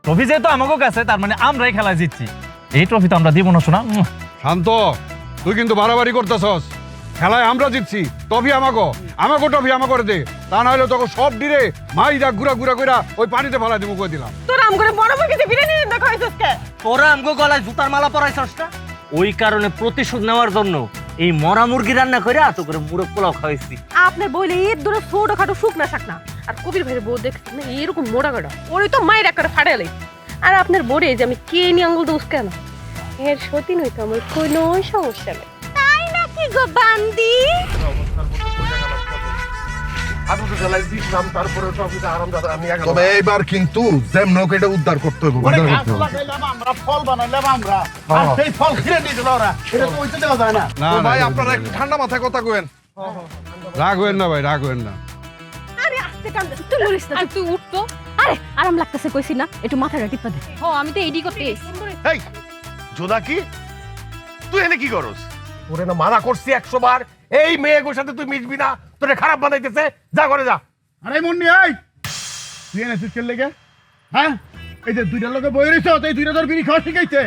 Trophy যেহেতু আমাকে কাছে, তার মানে আমরাই খেলা জিতছি। এই ট্রফি তো আমরা দিব না, শোনা। শান্ত, তুই কিন্তু বাড়াবাড়ি করতেছস। খেলায় আমরা জিতছি, ট্রফি আমাকে ট্রফি আমাকে দে, তা না হলে তোকে সব ডিরে মাইরা গুড়া গুড়া কইরা ওই পানিতে ফেলা দিব কই দিলাম। তোর আম করে বড় মুখে বিরিয়ানি দেখা হইছস কে? তোরা আমগো গলায় জুতার মালা পরাইছস না? ওই কারণে প্রতিশোধ নেওয়ার জন্য এই মরা মুরগি রান্না করে এত করে মুরগ পোলাও খাওয়াইছি। আপনার বইলে এর দূরে ছোটখাটো শুকনা শাকনা, আর কবির ভাইয়ের বউ দেখছেন না এরকম মোড়া গড়া, ওরই তো মায়ের একটা ফাটালে। আর আপনার বড়ে যে আমি কে নি আঙ্গুল দোষ কেন, এর সতীন হইতো আমার কোনো সমস্যা নেই। তাই নাকি গো বান্দি? তবে এইবার কিন্তু যেমন এটা উদ্ধার করতে হবে, আমরা ফল বানাইলাম আমরা, আর সেই ফল খেয়ে নিয়েছিল ওরা, এটা তো ওইটা দেওয়া যায় না। না তো না, ভাই আপনারা একটু ঠান্ডা মাথায় কথা কইেন। রাগ হইেন না ভাই, রাগ হইেন না। আরে আস্তে কান, তুই লরিস না, তুই উঠতো। আরে আরাম লাগতেছে কইছি না, একটু মাথাটা টিপা দে। ও আমি তো এডি করতে এই জোদা কি তুই এনে কি করস? ওরে না মানা করছি 100 বার, এই মেয়েগুলোর সাথে তুই মিশবি না, তোরে খারাপ বানাইতেছে, যা করে যা। আরে মুন্নি এই তুই এনেছিস কে লেগে? হ্যাঁ, এই যে দুইটা লোকে বই রইছ, এই দুইটা তোর বিড়ি খাওয়া শিখাইছে।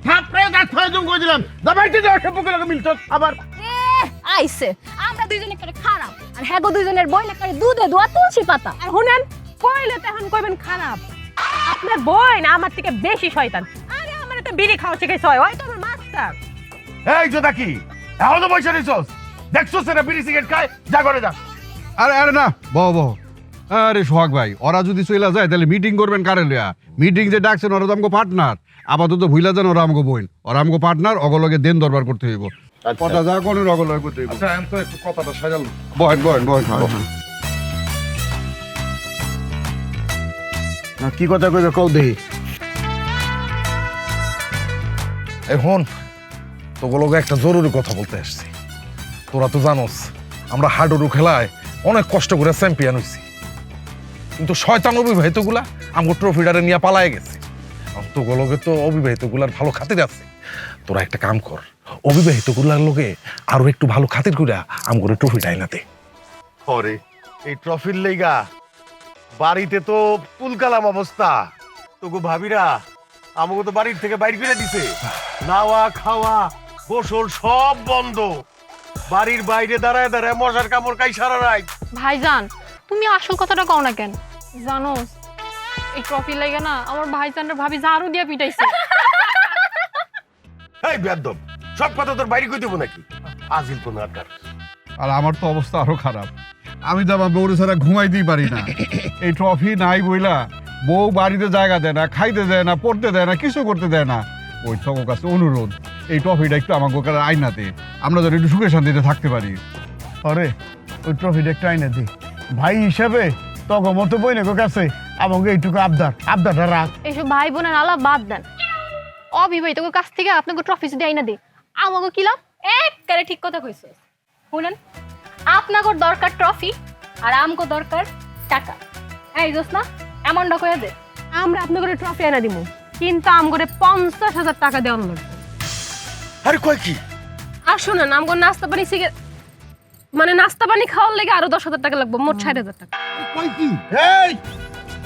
থাপড়ে দাঁত ফাড়ে জুম করে দিলাম, যাবাইতে যাও সব লোকে মিলছ আবার। আইছে আমরা দুইজনে করে খারাপ, আর হ্যাঁ গো দুইজনের বই না করে দুধে দোয়া তুলসী পাতা। আর শুনেন, কইলে তখন কইবেন খারাপ। আপনার বই না আমার থেকে বেশি শয়তান। আরে আমার তো বিড়ি খাওয়া শিখাইছ, ওই তো আমার মাস্টার। এই জোদা কি এখনো বসে রইছস? দেখছস এরা বিড়ি সিগারেট খায়, যা করে যা। আরে আরে না, বহ। আরে সোহাগ ভাই, ওরা যদি চলে যায় তাহলে মিটিং করবেন কারে লইয়া? মিটিং যে ডাকছেন ওরা তো আমাকে পার্টনার, আপাতত ভুইলা যান ওরা আমাকে বইন, ওরা আমাকে পার্টনার, অগলগে দেন দরবার করতে হইব। কথা যা কোন অগলগে করতে হইব। আচ্ছা আমি তো একটু কথাটা সাজাল। বহেন। কি কথা কইবে কও দেই। এখন তোগুলোকে একটা জরুরি কথা বলতে আসছি। তোরা তো জানোস আমরা হাডুডু খেলায় অনেক কষ্ট করে চ্যাম্পিয়ন হইছি, কিন্তু শয়তান অবিবাহিতগুলা আমাকে ট্রফিটারে নিয়ে পালায় গেছে। তোগুলোকে তো অবিবাহিতগুলার ভালো খাতির আছে, তোরা একটা কাম কর, অবিবাহিতগুলার লোকে আরো একটু ভালো খাতির কইরা আমগরে ট্রফিটা এনে দে। ওরে এই ট্রফির লেগা বাড়িতে তো তুলকালাম অবস্থা। তোকে ভাবিরা আমাকে তো বাড়ির থেকে বাইর করে দিছে, নাওয়া খাওয়া গোসল সব বন্ধ। বাড়ির বাইরে দাঁড়ায় দাঁড়ায় মশার কামড় খাই সারা রাত। ভাইজান তুমি আসল কথাটা কও না কেন? জানোস এই ট্রফি লাগে না আমার ভাইজানরা ভাবি ঝাড়ু দিয়া পিটাইছে। এই বেয়াদব, সব কথা তোর বাইরে কই দেবো নাকি? আজিল কোন আকার। আর আমার তো অবস্থা আরো খারাপ, আমি তো আমার বউরে ছাড়া ঘুমাইতেই পারি না। এই ট্রফি নাই বইলা বউ বাড়িতে জায়গা দেয় না, খাইতে দেয় না, পড়তে দেয় না, কিছু করতে দেয় না। ওই সকল কাছে অনুরোধ, এই ট্রফিটা একটু আমাকে আইনাতে, আমরা যেন একটু সুখে শান্তিতে থাকতে পারি। আরে ওই ট্রফিটা একটা আইনা দি, ভাই হিসাবে তখন মতো বইনের কাছে আমাকে এইটুকু আবদারটা রাখ। এইসব ভাই বোনের আলাপ বাদ দেন, অবিবাহিত কাছ থেকে আপনাকে ট্রফি যদি আইনা দিই আমাকে কি লাভ? একবারে ঠিক কথা কইছো। শুনেন, আপনাকে দরকার ট্রফি আর আমগো দরকার টাকা। এই জোসনা এমনটা কইয়া দে, আমরা আপনাকে ট্রফি এনে দিব, কিন্তু আমগরে 50,000 টাকা দেওয়ার লাগবে। আরে কই কি? আর শুনেন, আমগো নাস্তা পানি মানে নাস্তা পানি খাওয়ার লেগে আরো 10,000 টাকা লাগবে, মোট 60,000 টাকা। কই কি? এই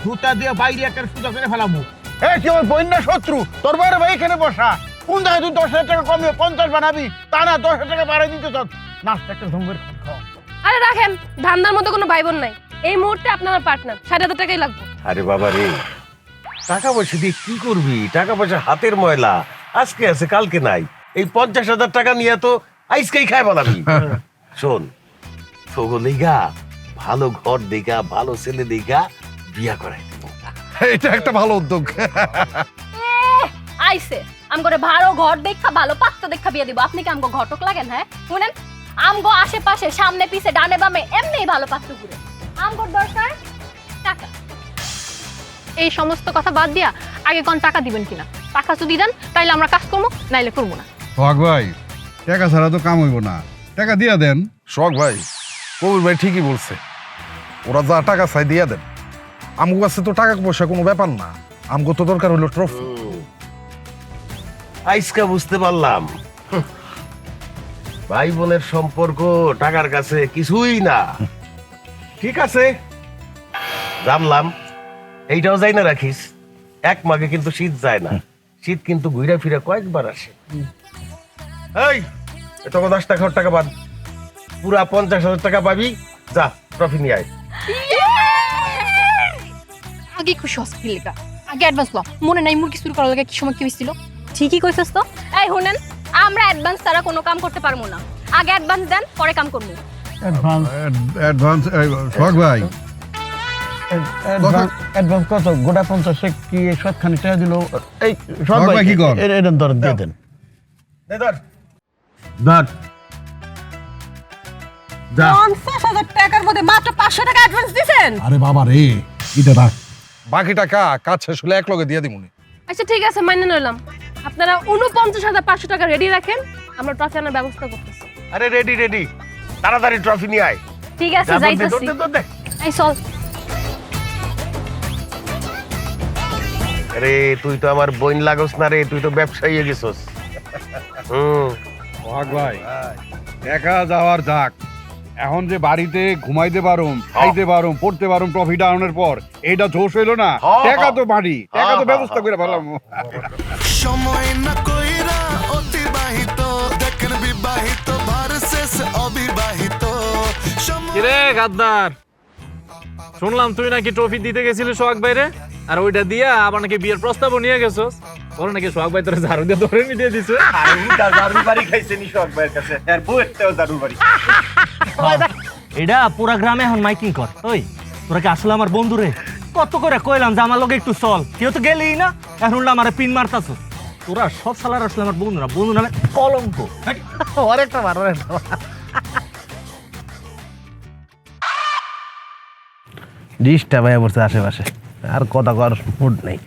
জুতা দিয়ে বাইরে একটা সুতা করে ফেলাবো। এই কি আমার বইন না শত্রু? তোর বাইরে ভাই এখানে বসা, কোন জায়গায় তুই 10,000 টাকা কমিয়ে 50 বানাবি? তা না 10,000 টাকা বাড়াই দিতে চাস, নাস্তা একটা জঙ্গের খাওয়া। আরে রাখেন, ধান্দার মতো কোনো ভাই বোন নাই। এই মুহূর্তে আপনার পার্টনার 60,000 টাকাই লাগবে। আরে বাবা রে, টাকা পয়সা দিয়ে কি করবি? টাকা পয়সা হাতের ময়লা, আজকে আছে কালকে নাই। এই 50,000 টাকা নিয়ে তো আইসকেই খায় বলাবি। শোন, তোগো লেগা ভালো ঘর দেখা, ভালো ছেলে দেখা বিয়া করাই দেব। এটা একটা ভালো উদ্যোগ। আইছে আমগরে ভালো ঘর দেখা ভালো পাত্র দেখা বিয়ে দিব। আপনি কি আমগো ঘটক লাগেন? হ্যাঁ শুনেন, আমগো আশেপাশে সামনে পিছে ডানে বামে এমনি ভালো পাত্র ঘুরে। আমগোর দরকার টাকা। এই সমস্ত কথা বাদ দিয়া আগে কোন টাকা দিবেন কিনা? টাকা যদি দেন তাইলে আমরা কাজ করবো, নাইলে করবো না। সোহাগ ভাই, টাকা ছাড়া তো কাম হইব না, টাকা দিয়া দেন। শখ ভাই, কবির ভাই ঠিকই বলছে, ওরা যা টাকা চাই দিয়া দেন। আমগো কাছে তো টাকা পয়সা কোনো ব্যাপার না, আমগো তো দরকার হইলো ট্রফি। আইসকা বুঝতে পারলাম, ভাই বোনের সম্পর্ক টাকার কাছে কিছুই না। ঠিক আছে, জানলাম এইটাও যাই না রাখিস, এক মাঘে কিন্তু শীত যায় না, শীত কিন্তু ঘুরে ফিরে কয়েকবার আসে। এই তোকে 10 টাকা টাকা বাদ, পুরা 50,000 টাকা পাবি। যা ট্রফি নিয়ে আয়। আগে খুশি হসপিটাল আগে অ্যাডভান্স লো, মনে নাই মুরগি শুরু করার লাগে কি সময় কি হইছিল? ঠিকই কইছস তো। এই শুনেন, আমরা অ্যাডভান্স ছাড়া কোনো কাম করতে পারবো না। আগে অ্যাডভান্স দেন, পরে কাম করবো। অ্যাডভান্স সোহাগ ভাই, অ্যাডভান্স কত? গোটা 50 কি 7খানি টাকা দিল। এই সোহাগ ভাই কি কর? এরকম ধর দিয়ে দেন। দে ধর। ধর 50,000 টাকার মধ্যে মাত্র 500 টাকা অ্যাডভান্স দিবেন? আরে বাবা রে, এটা রাখ, বাকি টাকা কাজ শেষ হলে এক লগে দিয়ে দিমুনি। আচ্ছা ঠিক আছে, মাইনে নিলাম। আপনারা 49,500 টাকা রেডি রাখেন, আমরা ট্রফি আনার ব্যবস্থা করতেছি। আরে রেডি রেডি, তাড়াতাড়ি ট্রফি নিয়ে আয়। ঠিক আছে, যা দৌড় দে, যাইতাছি। দৌড় দে, দৌড় দে। এই চল। আরে তুই তো আমার বোন লাগস না রে, তুই তো ব্যবসায়ী হয়ে গেছস। সোহাগ ভাই, দেখা যাওয়ার যাক, এখন যে বাড়িতে ঘুমাইতে পারুম, খাইতে পারুম, পড়তে পারুম ট্রফি ডাউনের পর, এইটা জোশ হইলো না? টাকা তো বাড়ি, টাকা তো ব্যবস্থা করে ফেলাম। সময় না কইরা অতিবাহিত, দেখেন বিবাহিত ভার্সেস অবিবাহিত। কিরে গাদ্দার, শুনলাম তুই নাকি ট্রফি দিতে গেছিলি সোহাগ ভাইরে, আর ওইটা দিয়া আবার নাকি বিয়ের প্রস্তাবও নিয়ে গেছস। ওরা নাকি সোহাগ ভাই তোর ঝাড়ু দিয়ে ধরে নিয়ে দিছে। এটা পুরা গ্রামে এখন মাইকিং কর। ওই তোরা কি আসলে আমার বন্ধু রে? কত করে কইলাম যে আমার লগে একটু চল, কেউ তো গেলেই না। এখন আমারে পিন মারতাছ। তোরা সব সালার আসলে আমার বন্ধু না, বন্ধু নামে কলঙ্ক। আরেকটা বার, আরেকটা বার। ডিস্টার্ব হয়ে পড়ছে আশেপাশে, আর কথা কর মুড নেই।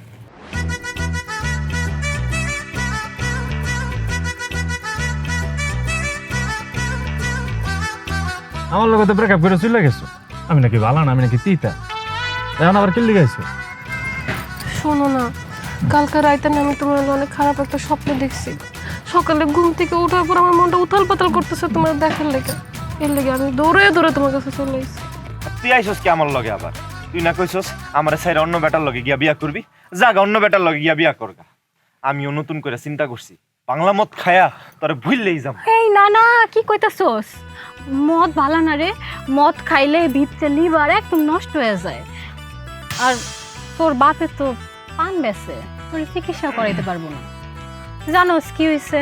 আমার লগে তো ব্রেকআপ করে চলে গেছো। আমি নাকি ভালো না, আমি নাকি তিতা, এখন আবার কিল্লি গাইছো। শোনো না, কালকে রাইতে না আমি তোমার অনেক খারাপ একটা স্বপ্ন দেখছি। সকালে ঘুম থেকে ওঠার পর আমার মনটা উথাল পাতাল করতেছে তোমার দেখার লেগে। এর লেগে আমি দৌড়ে দৌড়ে তোমার কাছে চলে এসেছি। তুই আইসস কি আমার লগে আবার? তুই না কইছস আমার সাইড অন্য বেটার লগে গিয়া বিয়া করবি? জাগা অন্য বেটার লগে গিয়া বিয়া করগা। আমিও নতুন করে চিন্তা করছি, বাংলা মদ খায়া তোরে ভুললেই যাম। এই না না, কি কইতাছস? মদ ভালো না রে, মদ খাইলে ভিতরে লিভার একদম নষ্ট হয়ে যায়। আর তোর বাপে তো পান বেছে, তোর চিকিৎসা করাইতে পারবো না। জানোস কি হয়েছে?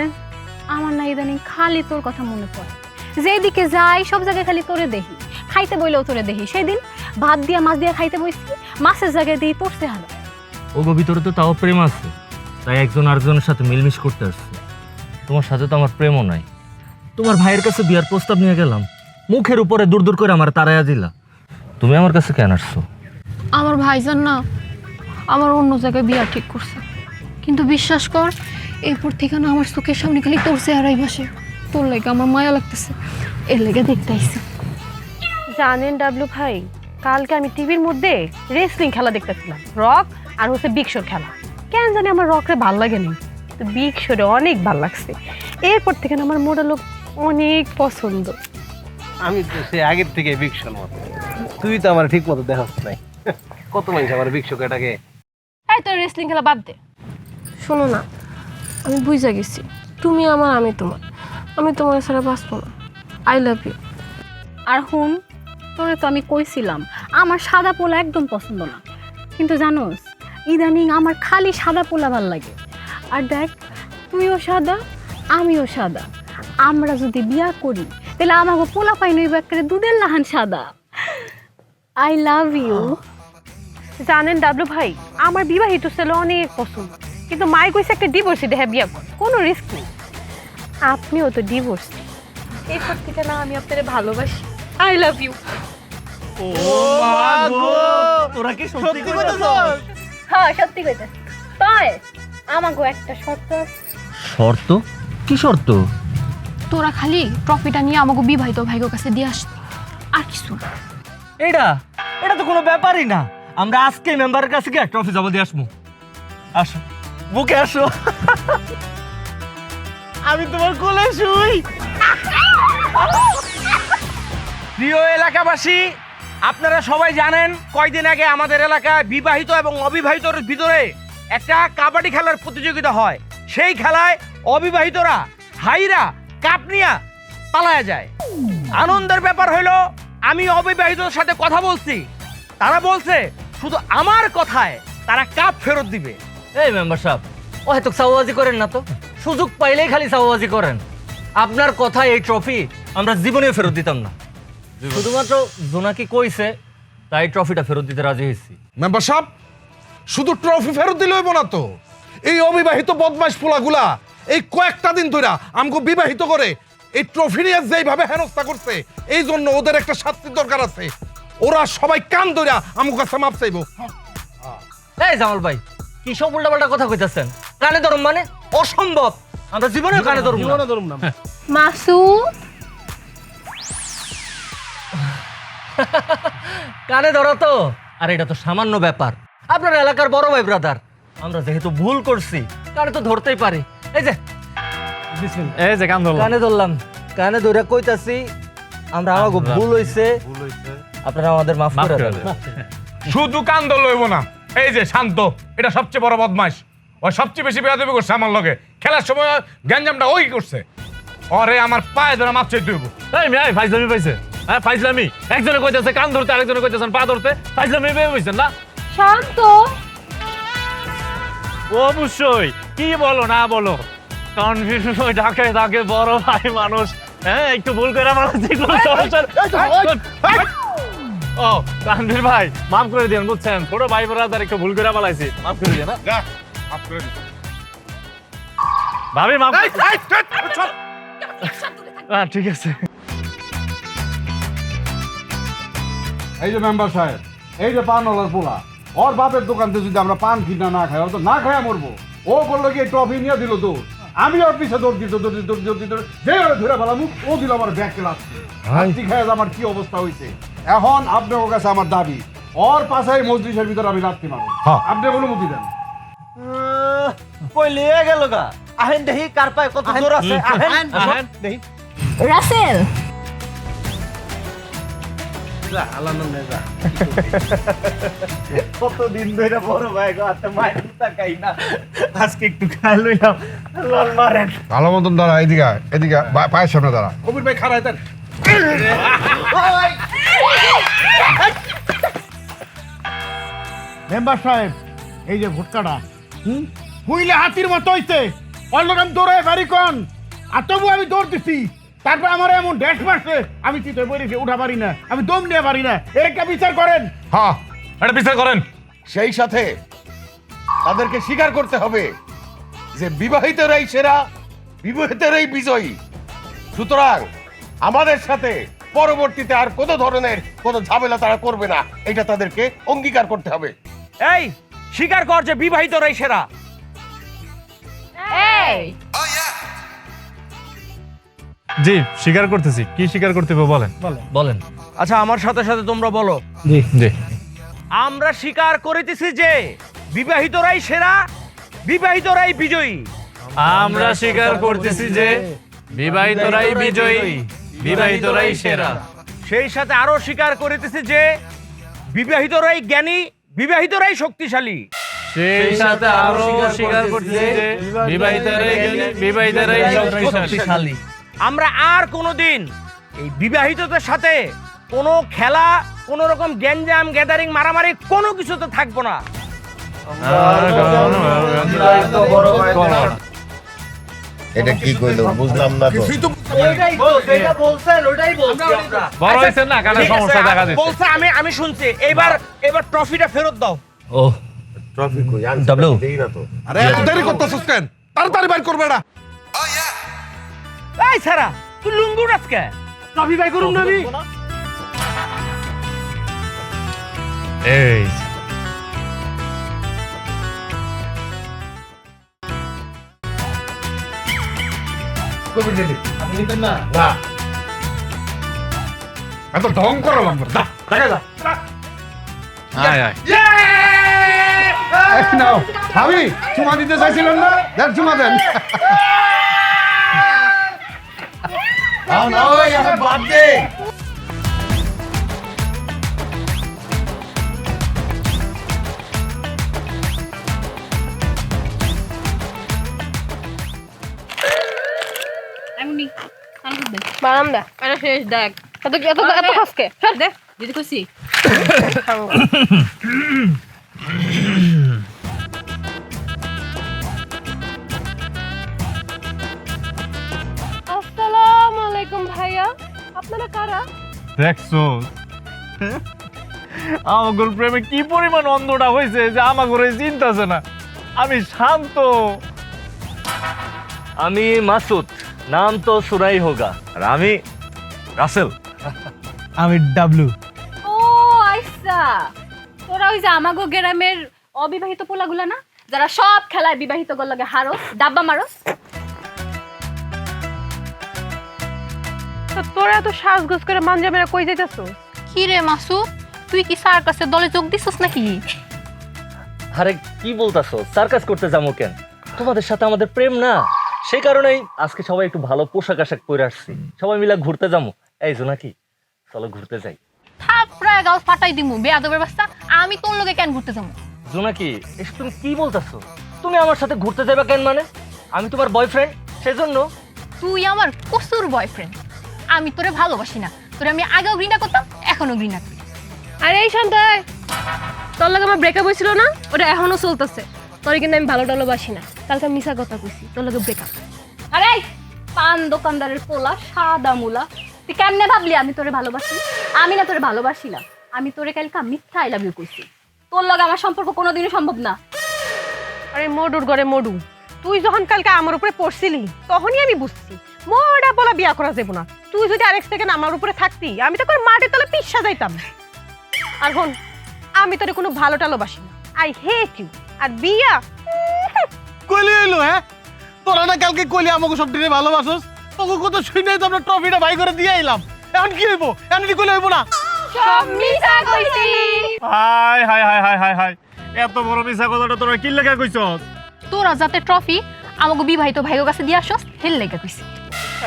আমার না ইদানিং খালি তোর কথা মনে পড়ে। যেদিকে যাই সব জায়গায় খালি তোরে দেখি, খাইতে বইলেও তোরে দেখি। সেদিন ভাত দিয়া মাছ দিয়া খাইতে বইছি, মাছের জায়গায় দিয়ে পড়ছে হারা। ওগো ভিতরে তো তাও প্রেম আছে, তাই একজন আরেকজনের সাথে মিলমিশ করতে আসছে। তোমার সাথে তো আমার প্রেমও নাই। তোমার ভাইয়ের কাছে বিয়ার প্রস্তাব নিয়ে গেলাম, মুখের উপরে দূর দূর করে আমার তাড়াইয়া দিলা। তুমি আমার কাছে কেন আসছো? আমার ভাইজান না আমার অন্য জায়গায় বিয়া ঠিক করছে, কিন্তু বিশ্বাস কর এরপর থেকে না আমার চোখের সামনে খালি তোর চেহারাই ভাসে। তোর লেগে আমার মায়া লাগতেছে, এর লেগে দেখতে আইছি। জানেন ডাবলু ভাই, কালকে আমি টিভির মধ্যে রেসলিং খেলা দেখতেছিলাম, রক আর হচ্ছে বিগ শোর খেলা। কেন জানি আমার রকরে ভাল লাগেনি, তো বিগ শোরে অনেক ভাল লাগছে। এরপর থেকে না আমার মোটা লোক অনেক পছন্দ। আমি তো সে আগের থেকে বিকশল মতো, তুই তো আমার ঠিক মতো দেখাস নাই। কত মানুষ আমার বিকশকাটাকে। এই তোর রেসলিং খেলা বাদ দে। শোনো না, আমি বুঝা গেছি তুমি আমার, আমি তোমার, আমি তোমার ছাড়া বাঁচবো না। I love you. আর হুন, তোরে তো আমি কইছিলাম আমার সাদা পোলা একদম পছন্দ না, কিন্তু জানোস ইদানিং আমার খালি সাদা পোলা ভাল লাগে। আর দেখ, তুইও সাদা আমিও সাদা, আমরা যদি বিয়া করি তাহলে আমাকে পোলা পাই নইব একেবারে দুধের লাহান সাদা। I love you. জানেন ডাবলু ভাই, আমার বিবাহিত ছেলে অনেক পছন্দ, কিন্তু মাই কইছে একটা ডিভোর্সি দেহা বিয়া কর, কোনো রিস্ক নেই। আপনিও তো ডিভোর্স, এরপর থেকে না আমি আপনারে ভালোবাসি। I love you. তোরা কি সত্যি কইতাছস? হ্যাঁ সত্যি কইতাছি। তাই আমাকে একটা শর্ত আছে। শর্ত? কি শর্ত? তোরা খালি ট্রফিটা নিয়ে আমাকে বিবাহিত ভাইগো কাছে দিয়ে আসতে, আর কিছু না। এটা এটা তো কোনো ব্যাপারই না। আমরা আজকে মেম্বারের কাছে গিয়ে ট্রফি জমা দিয়ে আসবো। আসো বুকে আসো, আমি তোমার কোলে শুই। প্রিয় এলাকাবাসী, আপনারা সবাই জানেন কয়দিন আগে আমাদের এলাকায় বিবাহিত এবং অবিবাহিতর ভিতরে একটা কাবাডি খেলার প্রতিযোগিতা হয়। সেই খেলায় অবিবাহিতরা হাইরা কাপ নিয়ে পালায়া যায়। আনন্দের ব্যাপার হলো আমি অবিবাহিতদের সাথে কথা বলছি, তারা বলছে শুধু আমার কথায় তারা কাপ ফেরত দিবে। এই মেম্বার সাহেব, ও হয়তো চাওয়াবাজি করেন না তো, সুযোগ পাইলেই খালি চাওয়াবাজি করেন। আপনার কথা এই ট্রফি আমরা জীবনেও ফেরত দিতাম না, শুধুমাত্র জোনাকি কইছে তাই ট্রফিটা ফেরত দিতে রাজি হয়েছি। মেম্বার সাহেব, শুধু ট্রফি ফেরত দিলে হইব না তো। এই অবিবাহিত বদমাশ পোলাগুলা এই কয়েকটা দিন ধরে আমগো বিবাহিত করে এই ট্রফি নিয়ে যেইভাবে হেনস্থা করছে, এই জন্য ওদের একটা শাস্তির দরকার আছে। ওরা সবাই কান ধরে আমগো কাছে মাপ চাইব। এই জামাল ভাই, কি সব উল্টাপাল্টা কথা কইতাছেন? কানে ধরুম মানে অসম্ভব, আমরা জীবনে কানে ধরুম না। মাসুদ কানে ধরা তো, আর এটা তো সামান্য ব্যাপার। আপনার এলাকার বড় ভাই ব্রাদার, আমরা যেহেতু ভুল করছি কানে তো ধরতেই পারি। এই যে এই যে কান ধরলাম। কানে ধরলাম, কানে ধরে কইতাছি আমরা আমাকে ভুল হইছে, আপনারা আমাদের মাফ করে দেন। শুধু কান ধরলে হইব না, এই যে শান্ত, এটা সবচেয়ে বড় বদমাশ। ও সবচেয়ে বেশি বেয়াদবি করছে আমার লগে। খেলার সময় গ্যাঞ্জামটা ওই করছে। ওরে আমার পায়ে ধরে মাপ চাইতে হইব। এই মেয়ে ফাইজলামি পাইছে। হ্যাঁ ফাইজলামি, একজনে কইতেছে কান ধরতে, আরেকজনে কইতেছেন পা ধরতে। ফাইজলামি পাইছেন না? শান্ত অবশ্যই, কি বলো না বলো, কনফিউশন ঢাকে ঢাকে বড় ভাই মানুষ। হ্যাঁ একটু ভুল করে মারাচ্ছি, কোনো সমস্যা নেই। ও তানভীর ভাই, মাফ করে দিন, বুঝছেন ছোট ভাই ব্রাদার একটু ভুল করে পালাইছি, মাফ করে দিন। ভাবি মাফ। হ্যাঁ ঠিক আছে। এই যে মেম্বার সাহেব, এই যে পানওয়ালার পোলা, ওর বাপের দোকান থেকে যদি আমরা পান কিনা না খাই, ও তো না খায় মরবো। ও করলো কি ট্রফি নিয়ে দিল দৌড়, আমি ওর পিছে দৌড় দিত যে ধরে ফেলাম, ও দিল আমার ব্যাগ ক্লাসে। খায় আমার কি অবস্থা হয়েছে। এখন আপনার কাছে আমার দাবি, ওর পাশাই মজলিসের ভিতরে আমি রাত্রি মারব। আপনি অনুমতি দেন। কই লিয়ে গেল গা? আহেন দেখি কার পায়ে কত জোর আছে। আহেন দেখি। রাসেল কতদিন ধরে বড় ভাই গো হাতে মায়ের মুতা খাই না, আজকে একটু খাই লইলাম। লল মারেন ভালো মতন দাঁড়া, এদিকে এদিকে পায়ের সামনে দাঁড়া। কবির ভাই খাড়ায় দেন। মেম্বার সাহেব, এই যে ভুটকাটা হুইলে হাতির মতো হইছে, অলরাম দৌড়ায় বাড়ি কোন, আর তবু আমি দৌড় দিছি। তারপর আমার এমন ড্যাশ মারছে, আমি চিন্তা করেছি উঠা পারি না, আমি দম নিয়ে পারি না। এর একটা বিচার করেন। হ্যাঁ, এটা বিচার করেন। সেই সাথে তাদেরকে স্বীকার করতে হবে যে বিবাহিতরাই সেরা, বিবাহিতরাই বিজয়ী। সুতরাং আমাদের সাথে পরবর্তীতে আর কোনো ধরনের কোনো ঝামেলা তারা করবে না, এটা তাদেরকে অঙ্গীকার করতে হবে। এই স্বীকার কর যে বিবাহিতরাই সেরা। এই জি স্বীকার করতেছি। কি স্বীকার করতে হবে বলেন? বলেন। আচ্ছা আমার সাথে সাথে তোমরা বলো। জি জি। আমরা স্বীকার করিতেছি যে বিবাহিতরাই সেরা, বিবাহিতরাই বিজয়ী। আমরা স্বীকার করতেছি যে বিবাহিতরাই বিজয়ী, বিবাহিতরাই সেরা। সেই সাথে আরো স্বীকার করিতেছি যে বিবাহিতরাই জ্ঞানী, বিবাহিতরাই শক্তিশালী। সেই সাথে আরো স্বীকার করতেছি যে বিবাহিতরাই জ্ঞানী, বিবাহিতরাই শক্তিশালী। আমরা আর কোনোদিন এই বিবাহিতদের সাথে কোনো খেলা, কোনো রকম গ্যাঞ্জাম গ্যাদারিং মারামারি কোনো কিছুতে থাকবো না। এটা কি কইলো বুঝলাম না তো। বড় হয়েছেন না, কানে সমস্যা দেখা দিচ্ছে। বলছে আমি শুনছি। এবার ট্রফিটা ফেরত দাও। ও ট্রফি কই ডাবলু, দেই না তো। আরে এত দেরি করতেছিস কেন? তাড়াতাড়ি বাইর করবে না। এই সারা তুই লুঙ্গু আজকে ট্রফি বাই করুন না। আমি এই কবি দিদি আপনি নিতেন না? না, এত ঢং করো লাগবে। আয় আয়। নাও ভাবি, চুমা দিতে চাইছিলেন না, দেন চুমা দেন। বাদ দে। বারাম দা আরে শেষ দেখ এত এত এত খসকে সর দে দিদি খুশি আসসালামু আলাইকুম ভাইয়া আপনারা কারা দেখছো আমার প্রেমে কি পরিমাণ অন্ধটা হয়েছে যে আমার ঘরে চিন্তাছে না। আমি শান্ত। আমি মাসুদ, নাম তো সুনাই হোগা। আর আমি রাসেল। আমি ডাবলু। ও আইসা, তোরা ওই যে আমাগো গ্রামের অবিবাহিত পোলাগুলা না, যারা সব খেলায় বিবাহিত গোল লাগে হারস ডাব্বা মারস। তো তোরা তো সাজগোজ করে মানজা মেরা কই যাইতাছো? কি রে মাসুদ, তুই কি সার্কাসের দলে যোগ দিছস নাকি? আরে কি বলতাছো, সার্কাস করতে যাবো কেন? তোমাদের সাথে আমাদের প্রেম না, সেই কারণেই আজকে সবাই একটু ভালো পোশাক আশাক পরে আসছি, সবাই মিলে ঘুরতে যাবো। এই জোনাকি, চলো ঘুরতে যাই। থাপড়া গাল ফাটাই দিমু বেয়াদবের বাচ্চা। আমি তোর লগে কেন ঘুরতে যাবো? জোনাকি, এসব তুমি কি বলতাছো? তুমি আমার সাথে ঘুরতে যাবে কেন? মানে আমি তোমার বয়ফ্রেন্ড, সেজন্য। তুই আমার কসুর বয়ফ্রেন্ড, আমি তোরে ভালোবাসি না। তোরে আমি আগেও ঘৃণা করতাম, এখনো ঘৃণা করি। আরে এই শান্তাই, তোর লগে আমার ব্রেকআপ হইছিল না, ওটা এখনো চলতেছে। তোর কিন্তু আমি ভালো টালোবাসি না, কালকে মিছা কথা কইছি তোর লগে ব্রেকআপ। আরে পান দোকানদারের পোলা সাদা মুলা, তুই কেমনে ভাবলি আমি তোরে ভালোবাসি? আমি না তোরে ভালোবাসি না, আমি তোরে কালকে মিথ্যা আই লাভ ইউ কইছি। তোর লগে আমার সম্পর্ক কোনোদিনই সম্ভব না। আরে মডুর ঘরে মডু, তুই যখন কালকে আমার উপরে পড়ছিলি তখনই আমি বুঝছি মোড়া বলা বিয়া করা যাবো না। তুই যদি আরেক সেকেন্ড আমার উপরে থাকতি, আমি তো করে মাটির তলে পিচ্ছা যাইতাম। আর হন, আমি তোরে কোনো ভালো টালোবাসি না, আই হেট ইউ। আর বিয়া কইলি এলো হ্যাঁ, তোরা না কালকে কইলি আমাকে সব দিনে ভালোবাসোস, তোকে কত শুনে তো আমরা ট্রফিটা বাই করে দিয়ে এলাম। এখন কি হইব? এখন কি কইলে হইব না? সব মিছা কইছি। High high high high high high, এত বড় মিছা কথাটা তোরা কি লেখা কইছস? তোরা যাতে ট্রফি আমাকে বিবাহিত ভাইয়ের কাছে দিয়ে আসস, হেল লেগে কইছি।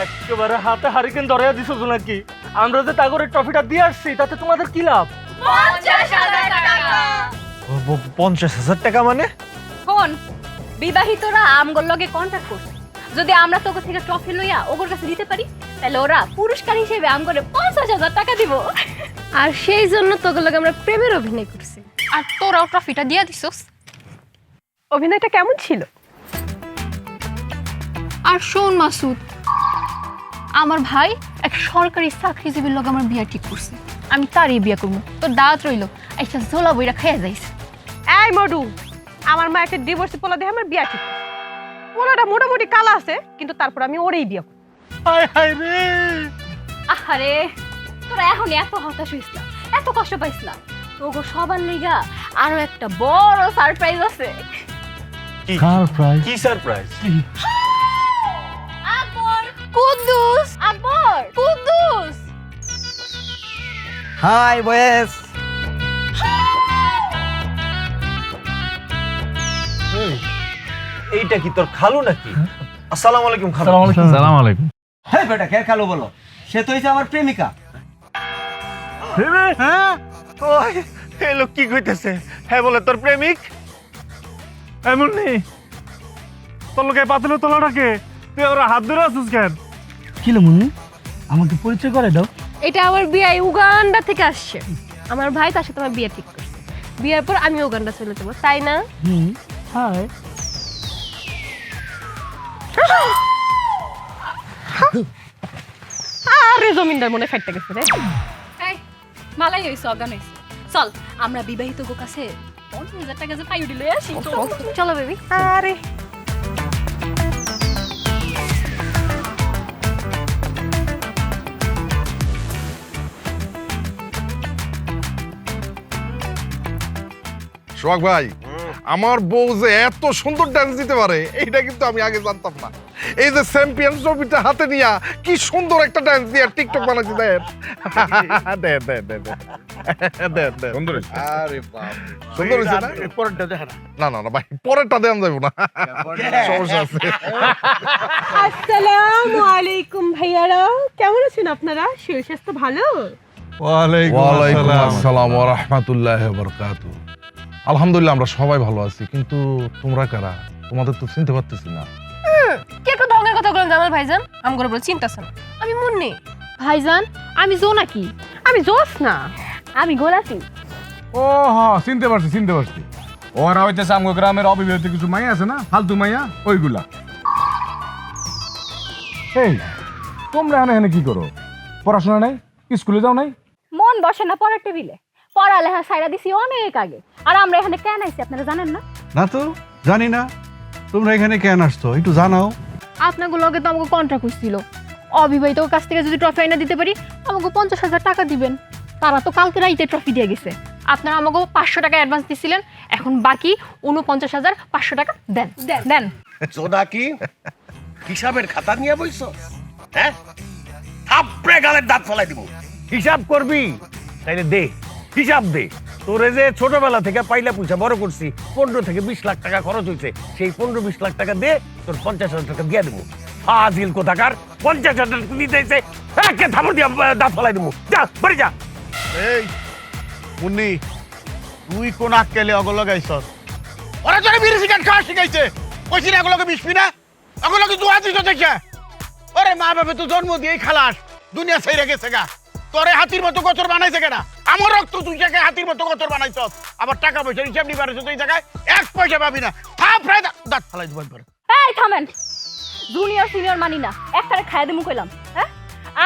একেবারে হাতে হারিকেন ধরে দিছো জোনাকি। আমরা যে তাগরের ট্রফিটা দিয়ে আসছি, তাতে তোমাদের কি লাভ? 50,000 টাকা। 50,000 টাকা মানে? কোন বিবাহিতরা আমগোর লগে কন্ট্যাক্ট করছে, যদি আমরা তোকে থেকে ট্রফি লইয়া ওগোর কাছে দিতে পারি, তাহলে ওরা পুরস্কার হিসেবে আমগোরে 50,000 টাকা দিব। আর সেই জন্য তোকে লগে আমরা প্রেমের অভিনয় করছি। আর তোরাও ট্রফিটা দিয়া দিছস। অভিনয়টা কেমন ছিল? আর শোন মাসুদ, আমার ভাই এক সরকারি চাকরিজীবীর লগে আমার বিয়া ঠিক করছে, আমি তারই বিয়া করবো। তোর দাঁত রইল, একটা ঝোলা বইরা খাইয়া যাইছে। এই মডু, আমার মা একটা ডিভোর্সি পোলা দেখে আমার বিয়া ঠিক করছে। পোলাটা মোটামুটি কালা আছে, কিন্তু তারপর আমি ওরেই বিয়া করব। হাই হাই রে, আহারে তোরা এখন এত হতাশ হইস না, এত কষ্ট পাইস না। তোগো সবার লইগা আরো একটা বড় সারপ্রাইজ আছে। সারপ্রাইজ? কি সারপ্রাইজ? আকবর, কুদ্দুস, আকবর, কুদ্দুস। হাই বয়েস। এইটা কি তোর খালু নাকি? আসসালামু আলাইকুম খালু। সালাম আলাইকুম। হ্যাঁ বেটা, কে খালো বলো? সে তো হইছে আমার প্রেমিকা। হ্যাঁ ওই এই লোক কি কইতেছে? হ্যাঁ বলে তোর প্রেমিক? এমন নেই, তোর লোকে পাতলো তোলাটাকে তুই ওরা হাত ধরে আসিস কেন? কি লো মুন্নি, আমাকে পরিচয় করে দাও। এটা আমার বিয়া উগান্ডা থেকে আসছে। আমার ভাই তার সাথে আমার বিয়ে ঠিক করছে। বিয়ের পর আমি উগান্ডা চলে যাবো, তাই না? হাই। আরে জমিনদার মনে ফাইটতে গেছে রে। এই মালাই হইছে, অজ্ঞান হইছে। চল আমরা বিবাহিত গো কাছে 50,000 টাকা যে পাইও দিলে আসি। চলো বেবি। আরে সোহাগ ভাই, আমার বউ যে এত সুন্দর ডান্স দিতে পারে এইটা কিন্তু আমি আগে জানতাম না। এই যে চ্যাম্পিয়ন্স ট্রফিটা হাতে নিয়া কি সুন্দর একটা ডান্স দিয়ে টিকটক বানাচ্ছি। দেন দেন দেন দেন দেন দেন, সুন্দর হয়েছে। আরে বাপ, সুন্দর হয়েছে না? পরেরটা দেখা না। না না না ভাই, পরেরটা দেন যাবো না, সমস্যা আছে। আসসালামু আলাইকুম ভাইয়ারা, কেমন আছেন আপনারা? শরীর স্বাস্থ্য ভালো? ওয়ালাইকুম আসসালাম ওয়া রাহমাতুল্লাহি ওয়া বারাকাতুহু। আলহামদুলিল্লাহ আমরা সবাই ভালো আছি, কিন্তু তোমরা কারা? তোমাদের তো চিনতে পারতেছি না। কে একটু ঢঙ্গের কথা বলেন জামাল ভাইজান, আমগোর উপর চিন্তা আছে না। আমি মুন্নি। ভাইজান আমি জোনাকি। আমি জোসনা। আমি গোলাপি। ও হ্যাঁ, চিনতে পারছি। ওরা হইতেছে আমগো গ্রামের অবিবাহিত কিছু মাইয়া আছে না, ফালতু মাইয়া, ওইগুলা। এই তোমরা এখানে কি করো? পড়াশোনা নাই? স্কুলে যাও নাই? মন বসে না পড়ার টেবিলে। পড়ালেখা সাইরা দিছি অনেক আগে। আর আমরা এখানে কেন আইছি আপনারা জানেন না? না তো, জানি না। তোমরা এখানে কেন আসছো একটু জানাও। আপনাকে লগে তো আমাকে কন্ট্রাক্ট হচ্ছিল, অবিবাহিত কাছ থেকে যদি ট্রফি এনে দিতে পারি আমাকে 50,000 টাকা দিবেন। তারা তো কালকে রাইতে ট্রফি দিয়ে গেছে। আপনারা আমাকে 500 টাকা অ্যাডভান্স দিছিলেন, এখন বাকি 49,500 টাকা দেন দেন। জোনাকি হিসাবের খাতা নিয়ে বইছো? হ্যাঁ, থাপড়ে গালের দাঁত ফলাই দিব। হিসাব করবি তাইলে দে, হিসাব দে। তোরে যে ছোটবেলা থেকে পাইলা পয়সা বড় করছি, 15 থেকে 20 লাখ টাকা খরচ হয়েছে, সেই 15-20 লাখ টাকা দে, তোর 50,000 টাকা দিয়ে দেবো। ফাজিল কোথাকার, 50,000 টাকা দিতে এসে একে থাপড় দিয়ে দাঁত ফলাই দেবো। যা বাড়ি যা। এই মুন্নি, তুই কোন আক্কেলে অগল লাগাইছস? ওরা তোরে বিড়ি সিগারেট খাওয়া শিখাইছে, কইছি না এগুলোকে মিশবি না, এগুলোকে তুই আছিস দেখে। ওরে মা বাবা তো জন্ম দিয়েই খালাস, দুনিয়া ছেড়ে গেছে গা। তোরে হাতির মতো গতর বানাইছে কেনা? আমার রক্ত তুই জায়গায় হাতির মতো গতর বানাইছস, আবার টাকা পয়সা হিসাব নিবার তুই জায়গায় 1 পয়সা পাবি না। থাপড়ে দাঁত ফেলাই দিব একবার। এই থামেন, জুনিয়র সিনিয়র মানি না, একটারে খাইয়া দিমু কইলাম। হ্যাঁ,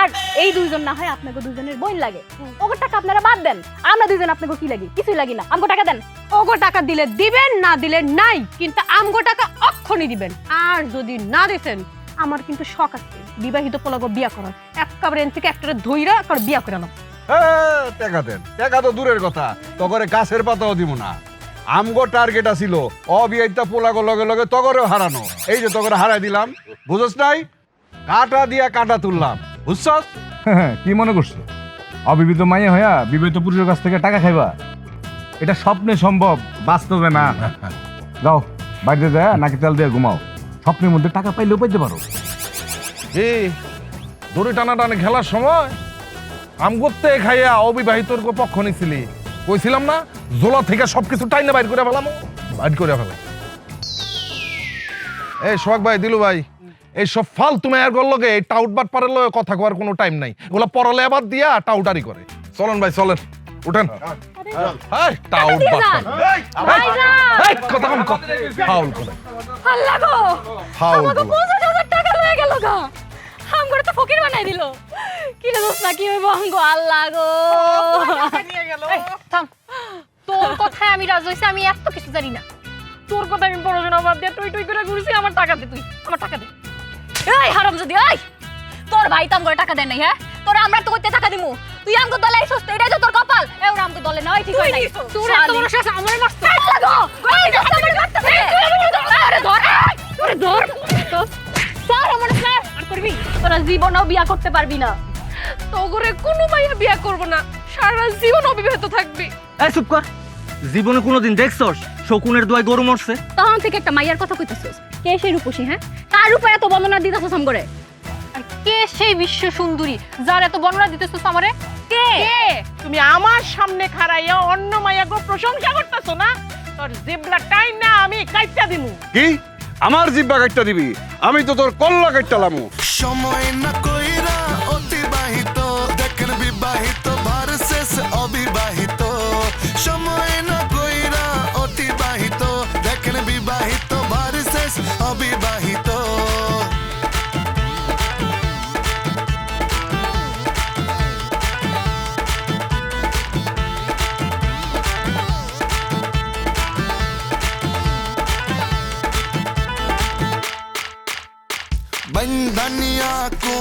আর এই দুইজন না হয় আপনাকে দুজনের বোন লাগে, ওগো টাকা আপনারা বাদ দেন। আমরা দুইজন আপনাকে কি লাগি? কিছুই লাগি না, আমগো টাকা দেন। ওগো টাকা দিলে দিবেন, না দিলে নাই, কিন্তু আমগো টাকা অক্ষণই দিবেন। আর যদি না দিতেন, আমার কিন্তু শখ আছে বিবাহিত পোলাগো বিয়া করার। একেবারে এন থেকে একটারে ধইরা একবার বিয়া করে নাও। টাকা দেন, টাকা তো দূরের কথা, তগরে গাছের পাতাও দিব না। আমগো টার্গেট আছিল অবিবাহিতা পোলাগো লগে লগে তগরেও হারানো। এই যে তগরে হারাই দিলাম, বুঝছ নাই? কাটা দিয়া কাটা তুললাম, বুঝছস? কি মনে করছো অবিবাহিত মাইয়া হইয়া বিবাহিত পুরুষের কাছ থেকে টাকা খাইবা? এটা স্বপ্নে সম্ভব, বাস্তবে না। যাও বাড়িতে যায় নাকি তেল দিয়ে ঘুমাও, স্বপ্নের মধ্যে টাকা পাইলেও পাইতে পারো। দড়ি টানাটানি খেলার সময় আম করতে খাইয়া অবিবাহিতর পক্ষ নিছিলি, কইছিলাম না জোলা থেকে সবকিছু টাইনে বাইর করে ফেলাম, বাইর করে ফেলাই। এই সোহাগ ভাই, দিলু ভাই, এই সব ফালতু মেয়ের গল্লকে এই টাউট বাট পারের লগে কথা কওয়ার কোনো টাইম নাই। ওগুলা পরলে আবার দিয়া টাউটারি করে। চলেন ভাই চলেন, উঠেন। এই টাউট বাট এই কথা কম কর, ফাউল করে আল্লাহ গো, ফাউল আমাকে 50,000 টাকা লয়ে গেল গা। আমগরে তো ফকির বানাই দিল। কি রে দোস্ত, না কি হইব আমগো? আল্লাহ গো, এই, থাম। তোর কথায় আমি রাজি হইছি, আমি এত কিছু জানি না। তোর কথা আমি পড়াশোনা বাদ দিয়ে টুই টুই করে ঘুরছি। আমার টাকা দে, তুই আমার টাকা দে। এই হারামজাদি, এই তোর ভাই তো আমগরে টাকা দেন নাই। হ্যাঁ, তোর আমরা তো কইতে টাকা দিমু, তুই আমগো দলে আইছস তো, এটাই তো তোর কপাল। এই ওরা আমগো দলে নয়, ঠিক হয় নাই। তোর এত বড় সাহস আমারে মারছ? আল্লাহ গো, এই দোস্ত আমার মারতেছে। আরে ধর, তোরে ধর। স্যার আমার স্যার আর করবি? তোরা জীবনেও বিয়া করতে পারবি না। তোগরে কোনো মাইয়া বিয়া করব না, সারা জীবন অবিবাহিত থাকবি। এই চুপ কর। জীবনে কোনোদিন দেখছস শকুনের দোয়ায় গরু মরছে? তখন থেকে একটা মাইয়ার কথা কইতাছস। কে সেই রূপসী? হ্যাঁ, তার উপরে এত বর্ণনা দিতাছস আমগরে। আর কে সেই বিশ্ব সুন্দরী যার এত বর্ণনা দিতেছস আমারে? কে? তুমি আমার সামনে খাড়াইয়া অন্য মাইয়াকে প্রশংসা করতেছো না? তোর জিবলা টাইম না আমি কাইটা দিমু। কি আমার জিব্বা কাটটা দিবি? আমি তো তোর কল্লা কাটটালামু। সময় না কইরা অতিবাহিত, দেখেন বিবাহিত ভার্সেস অবিবাহিত। সময় না কইরা অতিবাহিত, দেখেন বিবাহিত ভার্সেস অবিবাহিত। बंधनिया को